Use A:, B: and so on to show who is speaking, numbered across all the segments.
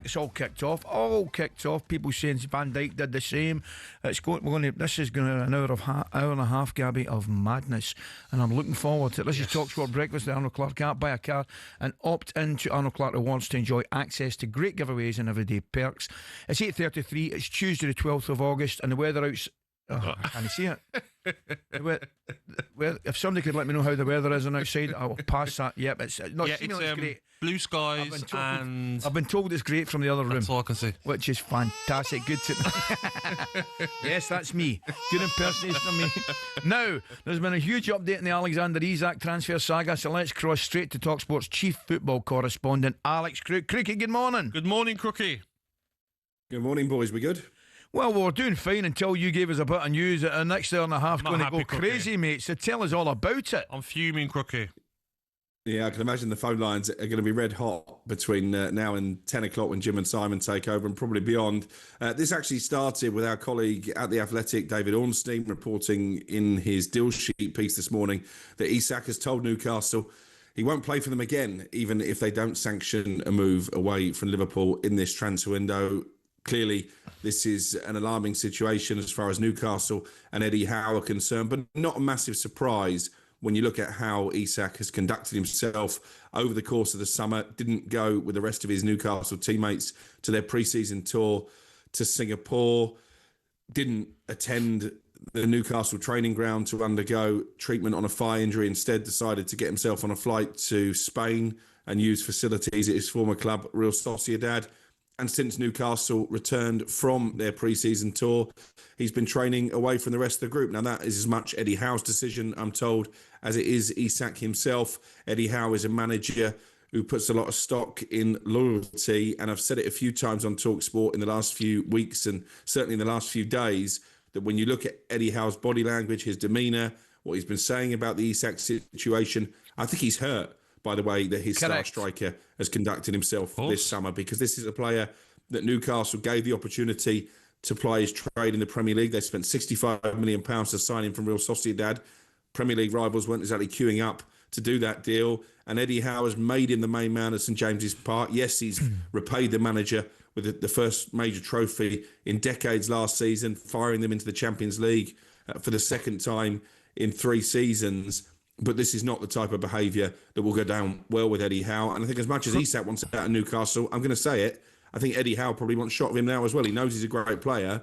A: it's all kicked off. All kicked off. People saying Van Dijk did the same. This is going to an hour and a half, Gabby, of madness, and I'm looking forward to it. This is talkSPORT Breakfast with Arnold Clark. Can't buy a car and opt into Arnold Clark Rewards to enjoy access to great giveaways and everyday perks. It's 8:33. It's Tuesday the 12th of August, and the weather out. Can you see it? If somebody could let me know how the weather is on outside, I will pass that. Yep, it's great.
B: Blue skies,
A: I've been told it's great from the other room.
B: That's all I can see.
A: Which is fantastic. Good to yes, that's me. Good impersonation of me. Now, there's been a huge update in the Alexander Isak transfer saga, so let's cross straight to talkSPORT's chief football correspondent, Alex Crook. Crookie, good morning.
B: Good morning, Crookie.
C: Good morning, boys. We good?
A: Well, we were doing fine until you gave us a bit of news that the next hour and a half going to go crazy, mate. So tell us all about it.
B: I'm fuming, Crookie.
C: Yeah, I can imagine the phone lines are going to be red hot between now and 10 o'clock when Jim and Simon take over, and probably beyond. This actually started with our colleague at The Athletic, David Ornstein, reporting in his deal sheet piece this morning that Isak has told Newcastle he won't play for them again, even if they don't sanction a move away from Liverpool in this transfer window. Clearly, this is an alarming situation as far as Newcastle and Eddie Howe are concerned, but not a massive surprise when you look at how Isak has conducted himself over the course of the summer. Didn't go with the rest of his Newcastle teammates to their pre-season tour to Singapore. Didn't attend the Newcastle training ground to undergo treatment on a thigh injury. Instead, decided to get himself on a flight to Spain and use facilities at his former club, Real Sociedad. And since Newcastle returned from their pre-season tour, he's been training away from the rest of the group. Now, that is as much Eddie Howe's decision, I'm told, as it is Isak himself. Eddie Howe is a manager who puts a lot of stock in loyalty. And I've said it a few times on talkSPORT in the last few weeks and certainly in the last few days, that when you look at Eddie Howe's body language, his demeanour, what he's been saying about the Isak situation, I think he's hurt by the way that his star striker has conducted himself this summer, because this is a player that Newcastle gave the opportunity to ply his trade in the Premier League. They spent £65 million to sign him from Real Sociedad. Premier League rivals weren't exactly queuing up to do that deal, and Eddie Howe has made him the main man at St James's Park. Yes, he's repaid the manager with the first major trophy in decades last season, firing them into the Champions League for the second time in 3 seasons. But this is not the type of behaviour that will go down well with Eddie Howe. And I think as much as Isak wants it out of Newcastle, I'm going to say it, I think Eddie Howe probably wants shot of him now as well. He knows he's a great player,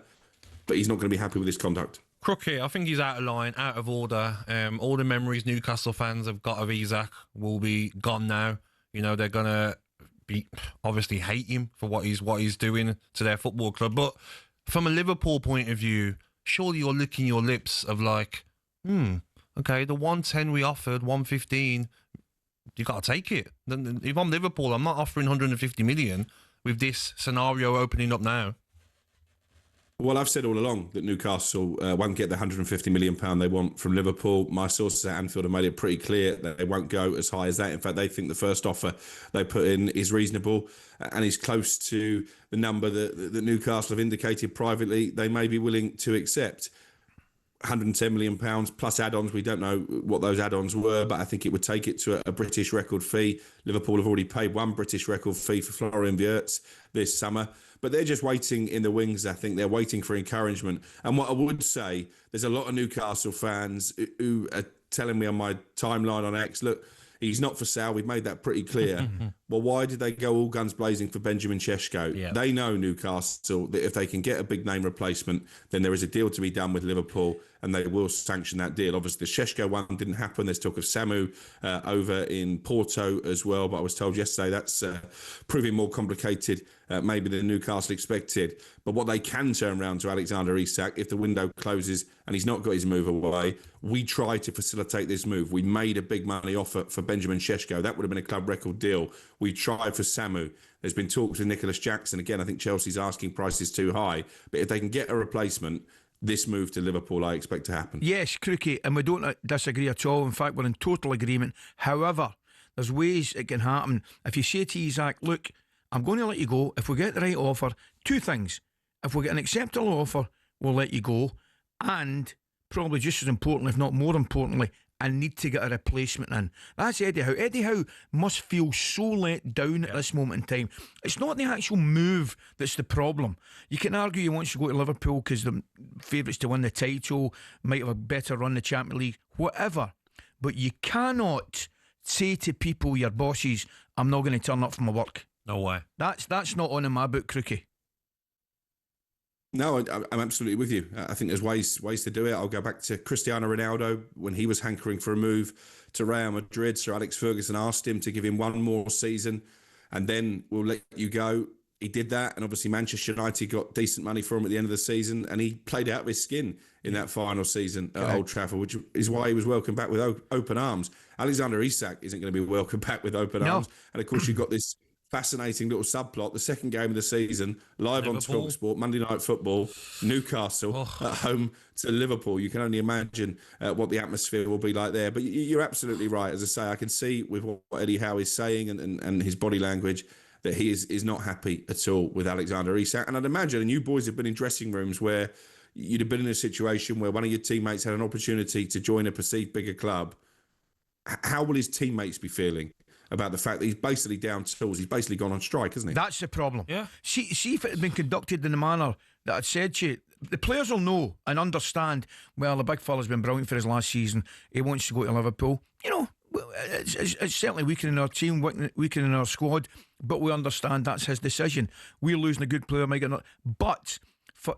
C: but he's not going to be happy with his conduct.
B: Crookie, I think he's out of line, out of order. All the memories Newcastle fans have got of Isak will be gone now. You know, they're going to be obviously hate him for what he's doing to their football club. But from a Liverpool point of view, surely you're licking your lips of like, okay, the 110 we offered, 115, you got to take it. Then if I'm Liverpool, I'm not offering 150 million with this scenario opening up now.
C: Well, I've said all along that Newcastle won't get the £150 million they want from Liverpool. My sources at Anfield have made it pretty clear that they won't go as high as that. In fact, they think the first offer they put in is reasonable and is close to the number that Newcastle have indicated privately they may be willing to accept. £110 million plus add-ons. We don't know what those add-ons were, but I think it would take it to a British record fee. Liverpool have already paid one British record fee for Florian Wirtz this summer, but they're just waiting in the wings. I think they're waiting for encouragement. And what I would say, there's a lot of Newcastle fans who are telling me on my timeline on X, look, he's not for sale. We've made that pretty clear. Well, why did they go all guns blazing for Benjamin Šeško? Yeah. They know, Newcastle, that if they can get a big name replacement, then there is a deal to be done with Liverpool and they will sanction that deal. Obviously, the Šeško one didn't happen. There's talk of Samu over in Porto as well, but I was told yesterday that's proving more complicated maybe than Newcastle expected. But what they can turn around to Alexander Isak, if the window closes and he's not got his move away, we tried to facilitate this move. We made a big money offer for Benjamin Šeško. That would have been a club record deal. We tried for Samu. There's been talks with Nicholas Jackson. Again, I think Chelsea's asking price is too high. But if they can get a replacement, this move to Liverpool I expect to happen.
A: Yes, Crookie, and we don't disagree at all. In fact, we're in total agreement. However, there's ways it can happen. If you say to Isak, look, I'm going to let you go if we get the right offer. 2 things. If we get an acceptable offer, we'll let you go. And probably just as important, if not more importantly, and need to get a replacement in. That's Eddie Howe. Eddie Howe must feel so let down at this moment in time. It's not the actual move that's the problem. You can argue he wants to go to Liverpool because the favourites to win the title, might have a better run in the Champions League, whatever. But you cannot say to people, your bosses, I'm not going to turn up for my work.
B: No way.
A: That's not on in my book, Crookie.
C: No, I'm absolutely with you. I think there's ways to do it. I'll go back to Cristiano Ronaldo when he was hankering for a move to Real Madrid. Sir Alex Ferguson asked him to give him one more season and then we'll let you go. He did that, and obviously Manchester United got decent money for him at the end of the season, and he played out of his skin in that final season at Old Trafford, which is why he was welcomed back with open arms. Alexander Isak isn't going to be welcomed back with open arms. And of course, you've got this fascinating little subplot. The second game of the season, live
B: Liverpool.
C: on talkSPORT, Monday Night Football, Newcastle at home to Liverpool. You can only imagine what the atmosphere will be like there. But you're absolutely right. As I say, I can see with what Eddie Howe is saying and his body language that he is not happy at all with Alexander Isak. And I'd imagine, and you boys have been in dressing rooms where you'd have been in a situation where one of your teammates had an opportunity to join a perceived bigger club. How will his teammates be feeling about the fact that he's basically down tools? He's basically gone on strike, hasn't he?
A: That's the problem.
B: Yeah.
A: See if it had been conducted in the manner that I'd said to you, the players will know and understand, well, the big fella's been brilliant for his last season. He wants to go to Liverpool. You know, it's certainly weakening our team, weakening our squad, but we understand that's his decision. We're losing a good player, might get not. But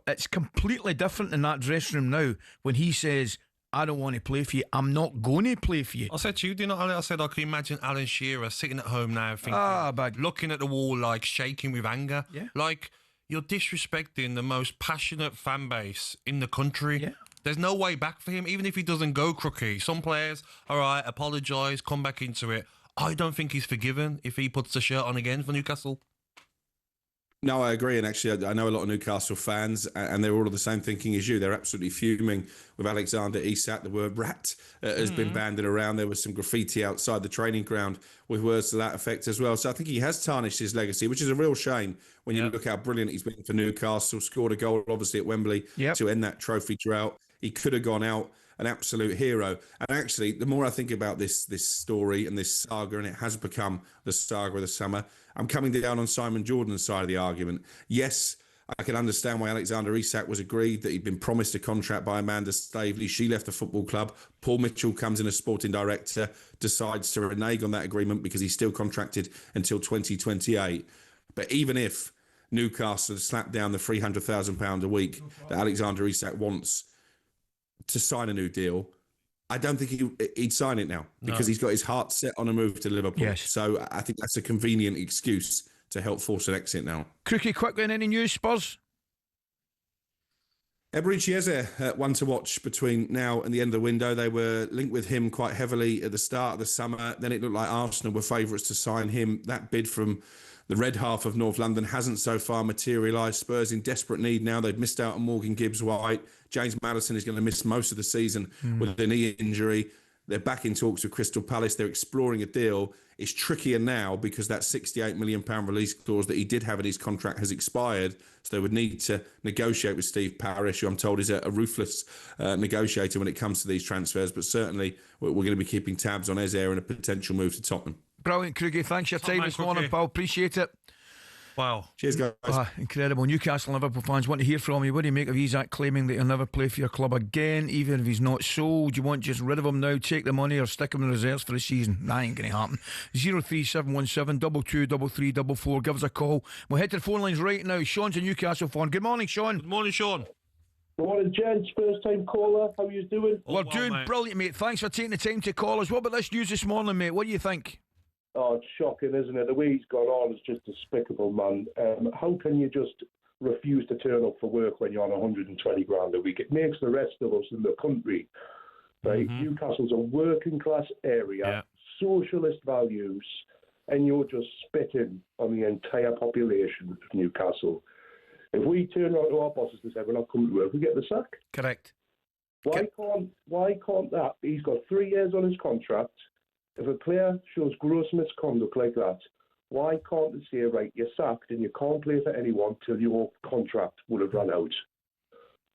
A: it's completely different in that dressing room now when he says, I don't want to play for you. I'm not going to play for you.
B: I said to you, didn't I? I said I can imagine Alan Shearer sitting at home now thinking, looking at the wall, like shaking with anger.
A: Yeah.
B: Like, you're disrespecting the most passionate fan base in the country.
A: Yeah.
B: There's no way back for him, even if he doesn't go crooky. Some players, all right, apologise, come back into it. I don't think he's forgiven if he puts the shirt on again for Newcastle.
C: No, I agree. And actually, I know a lot of Newcastle fans, and they're all of the same thinking as you. They're absolutely fuming with Alexander Isak. The word rat has been banded around. There was some graffiti outside the training ground with words to that effect as well. So I think he has tarnished his legacy, which is a real shame when you look how brilliant he's been for Newcastle. Scored a goal, obviously, at Wembley to end that trophy drought. He could have gone out an absolute hero. And actually, the more I think about this story and this saga, and it has become the saga of the summer, I'm coming down on Simon Jordan's side of the argument. Yes, I can understand why Alexander Isak was agreed that he'd been promised a contract by Amanda Staveley. She left the football club. Paul Mitchell comes in as sporting director, decides to renege on that agreement because he's still contracted until 2028. But even if Newcastle had slapped down the £300,000 a week that Alexander Isak wants to sign a new deal, I don't think he'd sign it now because he's got his heart set on a move to Liverpool.
A: Yes.
C: So I think that's a convenient excuse to help force an exit now.
A: Crookie, quickly, any news, Spurs?
C: Eberechi Eze, one to watch between now and the end of the window. They were linked with him quite heavily at the start of the summer. Then it looked like Arsenal were favourites to sign him. That bid from the red half of North London hasn't so far materialised. Spurs in desperate need now. They've missed out on Morgan Gibbs-White. James Maddison is going to miss most of the season with a knee injury. They're back in talks with Crystal Palace. They're exploring a deal. It's trickier now because that £68 million release clause that he did have in his contract has expired. So they would need to negotiate with Steve Parish, who I'm told is a ruthless negotiator when it comes to these transfers. But certainly we're going to be keeping tabs on Eze and a potential move to Tottenham.
A: Brilliant, Crookie. Thanks for your time this morning, pal. Appreciate it.
B: Wow.
C: Cheers, guys.
A: Incredible. Newcastle and Liverpool fans want to hear from you. What do you make of Isak claiming that he'll never play for your club again, even if he's not sold? Do you want just rid of him now, take the money, or stick him in reserves for the season? That ain't going to happen. 03717 223344. Give us a call. We'll head to the phone lines right now. Sean's a Newcastle fan. Good morning, Sean.
B: Good morning, Sean.
D: Good morning, gents. First time caller. How are you doing?
A: We're doing brilliant, mate. Thanks for taking the time to call us. What about this news this morning, mate? What do you think?
D: Oh, it's shocking, isn't it? The way he's gone on is just despicable, man. How can you just refuse to turn up for work when you're on 120 grand a week? It makes the rest of us in the country, right? Newcastle's a working class area, socialist values, and you're just spitting on the entire population of Newcastle. If we turn around to our bosses and say we're not coming to work, we get the sack.
A: Correct.
D: Why can't that? He's got 3 years on his contract. If a player shows gross misconduct like that, why can't they say, right, you're sacked and you can't play for anyone till your contract would have run out?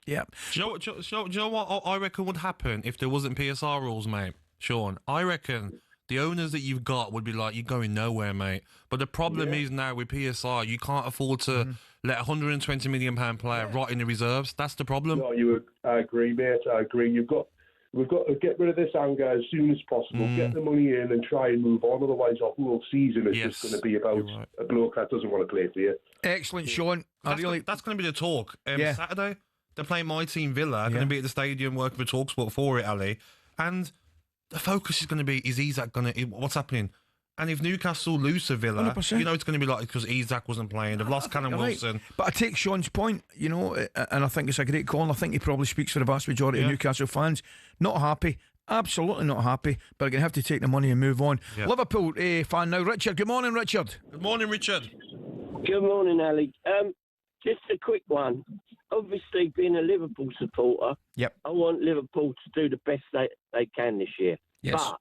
A: Yeah.
B: Do you know what I reckon would happen if there wasn't PSR rules, mate? Sean, I reckon the owners that you've got would be like, you're going nowhere, mate. But the problem is now with PSR, you can't afford to let a £120 million player rot in the reserves. That's the problem.
D: No, I agree, mate. I agree. We've got to get rid of this anger as soon as possible. Get the money in and try and move on. Otherwise, our whole season is just going to be about a bloke that doesn't want to play for you.
A: Excellent, Sean.
B: That's going to be the talk. Saturday, they're playing my team Villa. Going to be at the stadium working with talkSPORT for it, Ali. And the focus is going to be, is Isak going to... What's happening? And if Newcastle lose to Villa,
A: 100%.
B: you know it's going to be like, because Isak wasn't playing. They've lost Callum Wilson.
A: Right. But I take Sean's point, you know, and I think it's a great call. And I think he probably speaks for the vast majority of Newcastle fans. Not happy. Absolutely not happy. But I'm going to have to take the money and move on. Yeah. Liverpool fan now. Richard. Good morning, Richard.
B: Good morning, Richard.
E: Good morning, Ali. Just a quick one. Obviously, being a Liverpool supporter, I want Liverpool to do the best they can this year.
A: Yes.
E: But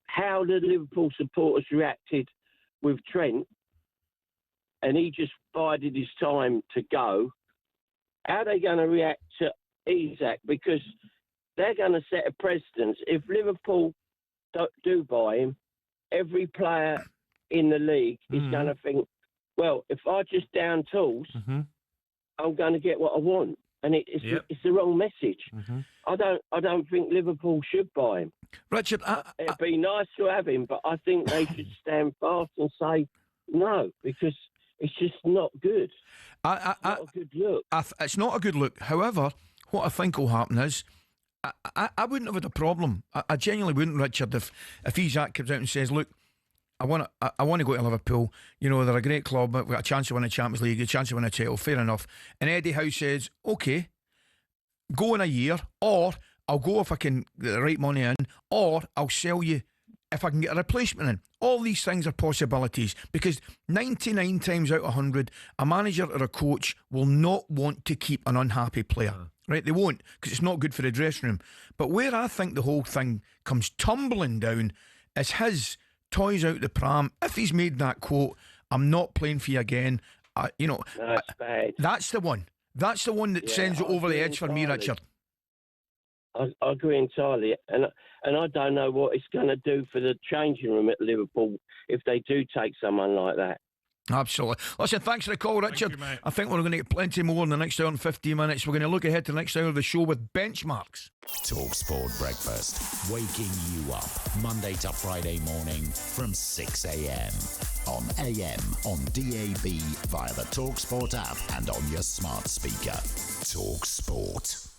E: how the Liverpool supporters reacted with Trent, and he just bided his time to go, how are they going to react to Isak? Because they're going to set a precedence. If Liverpool do buy him, every player in the league is going to think, well, if I just down tools, I'm going to get what I want. And it's the wrong message. I don't think Liverpool should buy him.
A: Richard,
E: it'd be nice to have him, but I think they should stand fast and say no, because it's just not good. Not a good look.
A: It's not a good look. However, what I think will happen is, I wouldn't have had a problem. I genuinely wouldn't, Richard, if Isak comes out and says, look, I want to go to Liverpool. You know, they're a great club. We've got a chance to win the Champions League, a chance to win a title. Fair enough. And Eddie Howe says, okay, go in a year, or I'll go if I can get the right money in, or I'll sell you if I can get a replacement in. All these things are possibilities, because 99 times out of 100, a manager or a coach will not want to keep an unhappy player. Right? They won't, because it's not good for the dressing room. But where I think the whole thing comes tumbling down is his toys out the pram. If he's made that quote, I'm not playing for you again,
E: that's bad.
A: That's the one. That's the one that sends it over the edge for me, Richard.
E: I agree entirely, and I don't know what it's going to do for the changing room at Liverpool if they do take someone like that.
A: Absolutely. Listen, thanks for the call, Richard.
B: Thank you,
A: I think we're going to get plenty more in the next hour and 15 minutes. We're going to look ahead to the next hour of the show with benchmarks.
F: talkSPORT Breakfast, waking you up Monday to Friday morning from 6 a.m. on AM, on DAB, via the talkSPORT app and on your smart speaker. talkSPORT.